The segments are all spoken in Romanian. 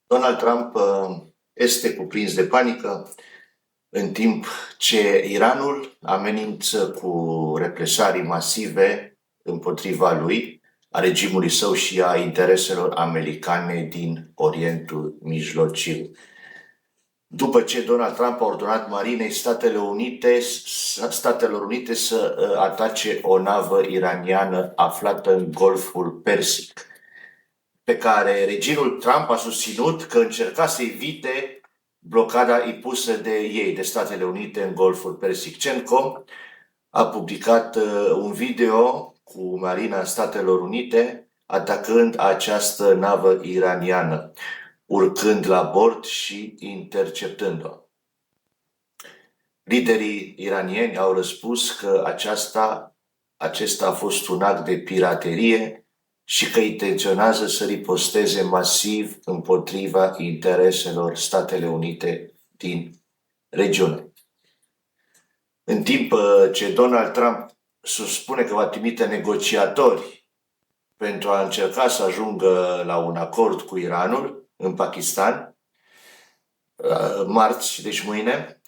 Donald Trump este cuprins de panică în timp ce Iranul amenință cu represalii masive împotriva lui, a regimului său și a intereselor americane din Orientul Mijlociu. După ce Donald Trump a ordonat Marinei Statelor Unite să atace o navă iraniană aflată în Golful Persic, pe care regimul Trump a susținut că încerca să evite blocada impusă de ei, de Statele Unite, în Golful Persic. CENTCOM a publicat un video cu Marina Statelor Unite atacând această navă iraniană, urcând la bord și interceptând-o. Liderii iranieni au răspuns că acesta a fost un act de piraterie și că intenționează să riposteze masiv împotriva intereselor Statele Unite din regiune. În timp ce Donald Trump spune că va trimite negociatori pentru a încerca să ajungă la un acord cu Iranul în Pakistan, marți, deci mâine,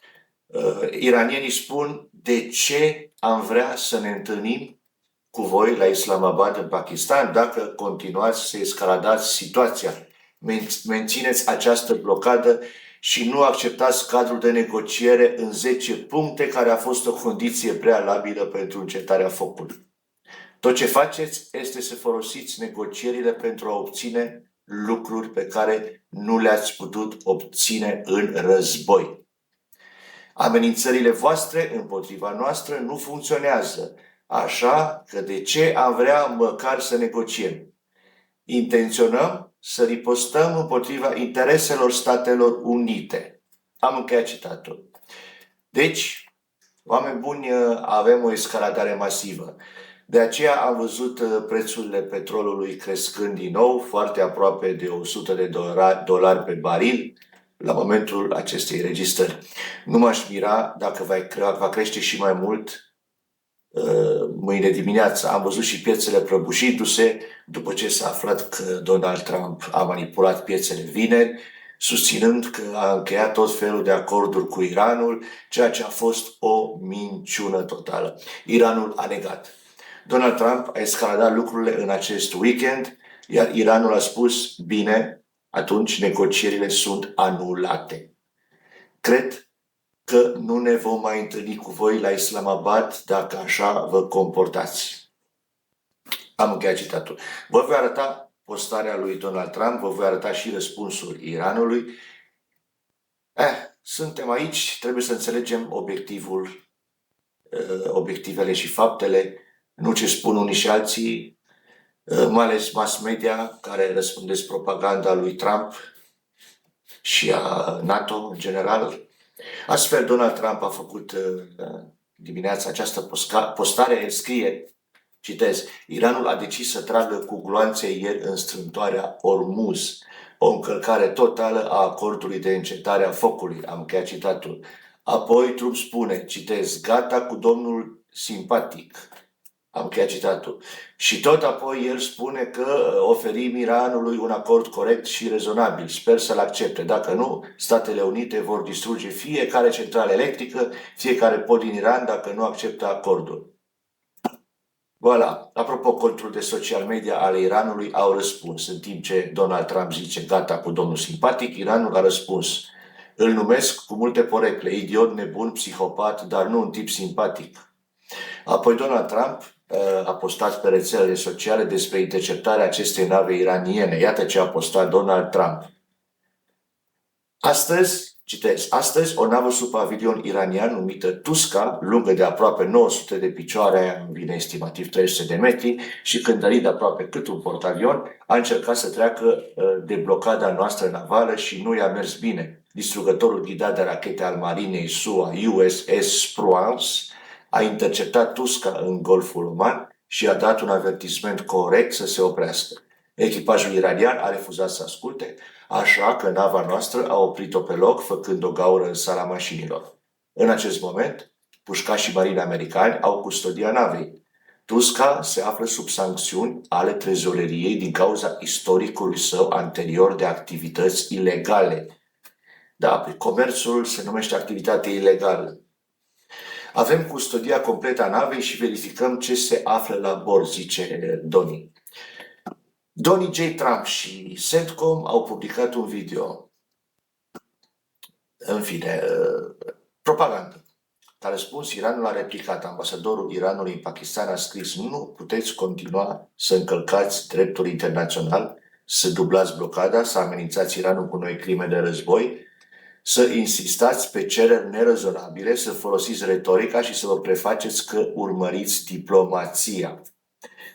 iranienii spun: de ce am vrea să ne întâlnim cu voi la Islamabad, în Pakistan, dacă continuați să escaladați situația, mențineți această blocadă și nu acceptați cadrul de negociere în 10 puncte, care a fost o condiție prealabilă pentru încetarea focului. Tot ce faceți este să folosiți negocierile pentru a obține lucruri pe care nu le-ați putut obține în război. Amenințările voastre împotriva noastră nu funcționează, așa că de ce am vrea măcar să negociem? Intenționăm să ripostăm împotriva intereselor Statelor Unite. Am încheiat citatul. Deci, oameni buni, avem o escaladare masivă. De aceea am văzut prețurile petrolului crescând din nou, foarte aproape de $100 pe baril, la momentul acestei registrări. Nu m-aș mira dacă va crește și mai mult mâine dimineață. Am văzut și piețele prăbușindu-se după ce s-a aflat că Donald Trump a manipulat piețele vineri, susținând că a încheiat tot felul de acorduri cu Iranul, ceea ce a fost o minciună totală. Iranul a negat. Donald Trump a escaladat lucrurile în acest weekend, iar Iranul a spus: bine, atunci negocierile sunt anulate. Cred că nu ne vom mai întâlni cu voi la Islamabad dacă așa vă comportați. Am încheiat citatul. Vă voi arăta postarea lui Donald Trump, vă voi arăta și răspunsul Iranului. Suntem aici, trebuie să înțelegem obiectivele și faptele, nu ce spun unii și alții, mai ales mass media, care răspundeți propaganda lui Trump și a NATO în general. Astfel, Donald Trump a făcut dimineața această postare, el scrie, citez: Iranul a decis să tragă cu gloanțe ieri în strâmtoarea Ormuz, o încălcare totală a acordului de încetare a focului. Am încheiat citatul. Apoi Trump spune, citez: gata cu domnul simpatic. Am încheiat citatul. Și tot apoi el spune că oferim Iranului un acord corect și rezonabil. Sper să-l accepte. Dacă nu, Statele Unite vor distruge fiecare centrală electrică, fiecare pod din Iran, dacă nu acceptă acordul. Voilà. Apropo, contul de social media ale Iranului au răspuns. În timp ce Donald Trump zice gata cu domnul simpatic, Iranul a răspuns: îl numesc cu multe porecle, idiot, nebun, psihopat, dar nu un tip simpatic. Apoi Donald Trump a postat pe rețelele sociale despre interceptarea acestei nave iraniene. Iată ce a postat Donald Trump. Astăzi, citez: astăzi o navă sub pavilion iranian numită Tuska, lungă de aproape 900 de picioare, îmi vine estimativ 300 de metri, și cântărit de aproape cât un portavion, a încercat să treacă de blocada noastră navală și nu i-a mers bine. Distrugătorul ghidat de rachete al marinei SUA USS Spruance a interceptat Tuska în Golful Oman și a dat un avertisment corect să se oprească. Echipajul iranian a refuzat să asculte, așa că nava noastră a oprit-o pe loc, făcând o gaură în sala mașinilor. În acest moment, pușcașii marini americani au custodia navei. Tusca se află sub sancțiuni ale trezoreriei din cauza istoricului său anterior de activități ilegale. Da, comerțul se numește activitate ilegală. Avem custodia completă a navei și verificăm ce se află la bord, zice Donnie. Donnie J. Trump și CENTCOM au publicat un video. În fine, propagandă. Ca răspuns, Iranul a replicat. Ambasadorul Iranului în Pakistan a scris: nu puteți continua să încălcați dreptul internațional, să dublați blocada, să amenințați Iranul cu noi crime de război, să insistați pe cereri nerezonabile, să folosiți retorica și să vă prefaceți că urmăriți diplomația.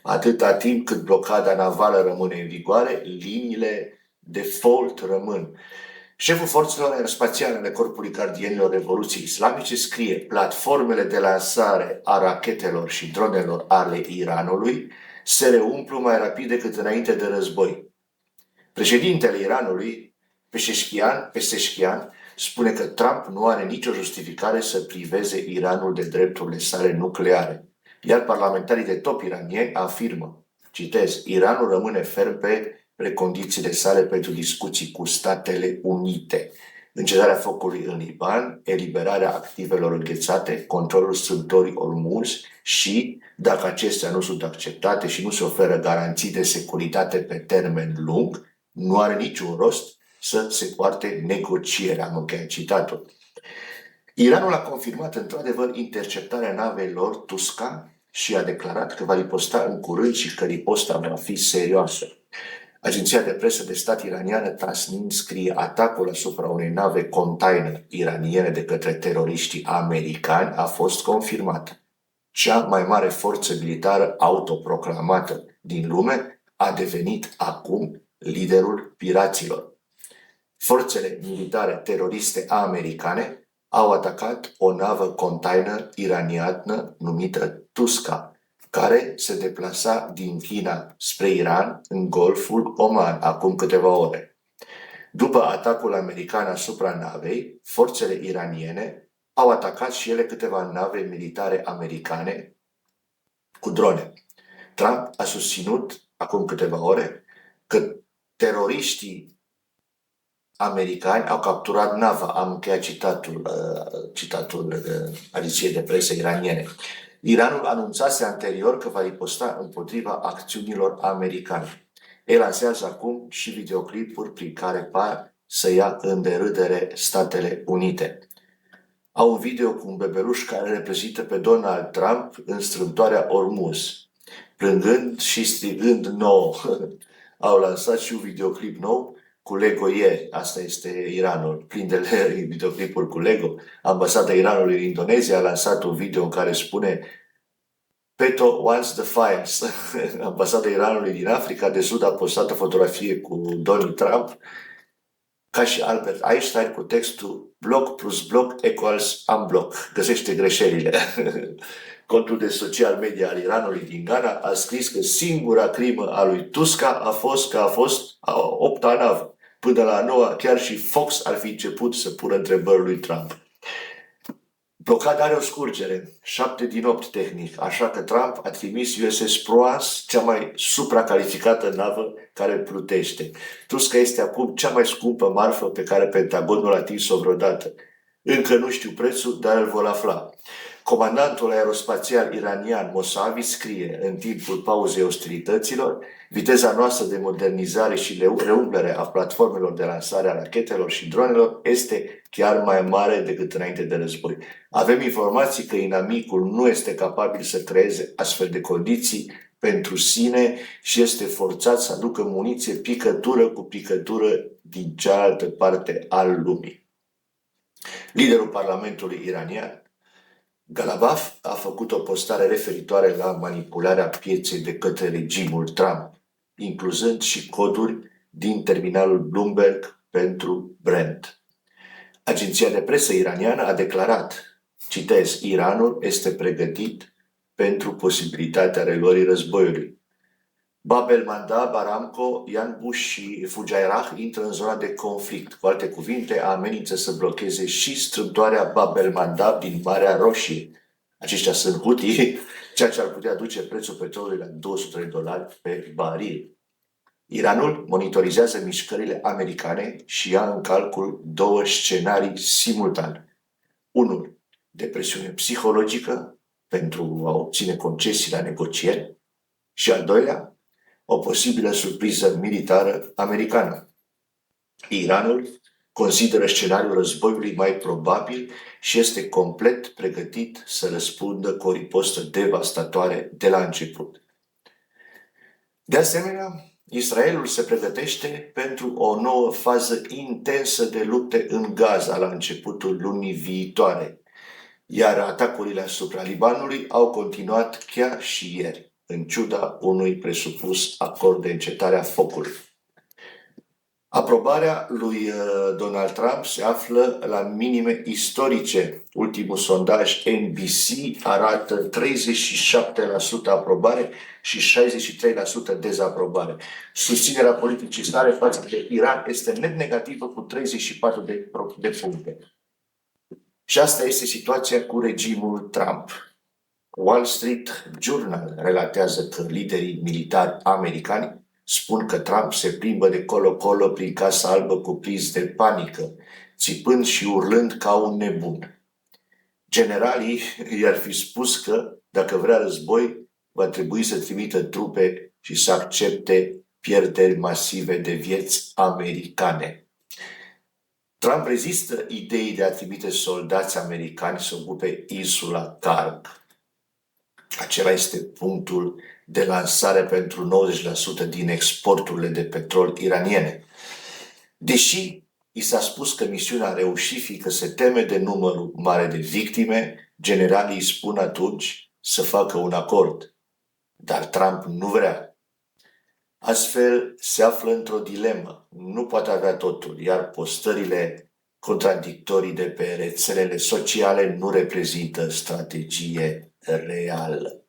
Atâta timp cât blocada navală rămâne în vigoare, liniile default rămân. Șeful forțelor aerospațiale ale Corpului Gardienilor Revoluției Islamice scrie: platformele de lansare a rachetelor și dronelor ale Iranului se reumplu mai rapid decât înainte de război. Președintele Iranului, Pezeshkian, spune că Trump nu are nicio justificare să priveze Iranul de drepturile sale nucleare. Iar parlamentarii de top iranieni afirmă, citez: Iranul rămâne ferm pe precondițiile sale pentru discuții cu Statele Unite, încetarea focului în Liban, eliberarea activelor înghețate, controlul strâmtorii Ormuz și, dacă acestea nu sunt acceptate și nu se oferă garanții de securitate pe termen lung, nu are niciun rost să se poarte negocierea. Am încheiat citatul. Iranul a confirmat într-adevăr interceptarea navei lor Tusca și a declarat că va riposta în curând și că riposta va fi serioasă. Agenția de presă de stat iraniană Tasnim scrie: atacul asupra unei nave container iraniene de către teroriștii americani a fost confirmat. Cea mai mare forță militară autoproclamată din lume a devenit acum liderul piraților. Forțele militare teroriste americane au atacat o navă container iraniană numită Tusca, care se deplasa din China spre Iran în Golful Oman acum câteva ore. După atacul american asupra navei, forțele iraniene au atacat și ele câteva nave militare americane cu drone. Trump a susținut acum câteva ore că teroriștii americani au capturat nava. Am încheiat citatul agenției de presă iraniene. Iranul anunțase anterior că va riposta împotriva acțiunilor americane. El lansează acum și videoclipuri prin care par să ia în derâdere Statele Unite. Au un video cu un bebeluș care reprezintă pe Donald Trump în strâmtoarea Ormuz, plângând și strigând no. Au lansat și un videoclip nou cu Lego ieri. Asta este Iranul, plin de videoclipuri cu Lego. Ambasada Iranului în Indonezia a lansat un video în care spune Peto wants the fires. Ambasada Iranului din Africa de Sud a postat o fotografie cu Donald Trump ca și Albert Einstein cu textul bloc plus bloc equals unblock. Găsește greșelile. Contul de social media al Iranului din Ghana a scris că singura crimă a lui Tusca a fost că a fost a 8-a navă. Până la a 9-a, chiar și Fox ar fi început să pună întrebări lui Trump. Blocada are o scurgere, 7 din 8 tehnic, așa că Trump a trimis USS Proas, cea mai supracalificată navă care plutește. Tusca este acum cea mai scumpă marfă pe care Pentagonul a atins-o vreodată. Încă nu știu prețul, dar îl vor afla. Comandantul aerospațial iranian Mossavi scrie în timpul pauzei ostilităților: viteza noastră de modernizare și reumplere a platformelor de lansare a rachetelor și dronelor este chiar mai mare decât înainte de război. Avem informații că inamicul nu este capabil să creeze astfel de condiții pentru sine și este forțat să aducă muniție picătură cu picătură din cealaltă parte al lumii. Liderul Parlamentului iranian Galabaf a făcut o postare referitoare la manipularea pieței de către regimul Trump, incluzând și coduri din terminalul Bloomberg pentru Brent. Agenția de presă iraniană a declarat, citez, Iranul este pregătit pentru posibilitatea reluării războiului. Bab el-Mandab, Aramco, Yanbu și Fujairah intră în zona de conflict. Cu alte cuvinte, amenință să blocheze și strâmtoarea Bab el-Mandab din Marea Roșie. Aceștia sunt Houthi ceea ce ar putea duce prețul petrolului la $200 pe baril. Iranul monitorizează mișcările americane și ia în calcul două scenarii simultan. Unul de presiune psihologică pentru a obține concesii la negocieri și al doilea, o posibilă surpriză militară americană. Iranul consideră scenariul războiului mai probabil și este complet pregătit să răspundă cu o ripostă devastatoare de la început. De asemenea, Israelul se pregătește pentru o nouă fază intensă de lupte în Gaza la începutul lunii viitoare, iar atacurile asupra Libanului au continuat chiar și ieri, în ciuda unui presupus acord de încetare a focului. Aprobarea lui Donald Trump se află la minime istorice. Ultimul sondaj NBC arată 37% aprobare și 63% dezaprobare. Susținerea politicii sale față de Iran este net negativă cu 34 de puncte. Și asta este situația cu regimul Trump. Wall Street Journal relatează că liderii militari americani spun că Trump se plimbă de colo-colo prin Casa Albă cuprins de panică, țipând și urlând ca un nebun. Generalii i-ar fi spus că, dacă vrea război, va trebui să trimită trupe și să accepte pierderi masive de vieți americane. Trump rezistă ideii de a trimite soldați americani să ocupe insula Karg. Acela este punctul de lansare pentru 90% din exporturile de petrol iraniene. Deși i s-a spus că misiunea a reușit, fiindcă se teme de numărul mare de victime, generalii îi spun atunci să facă un acord. Dar Trump nu vrea. Astfel se află într-o dilemă. Nu poate avea totul, iar postările contradictorii de pe rețelele sociale nu reprezintă strategie reală.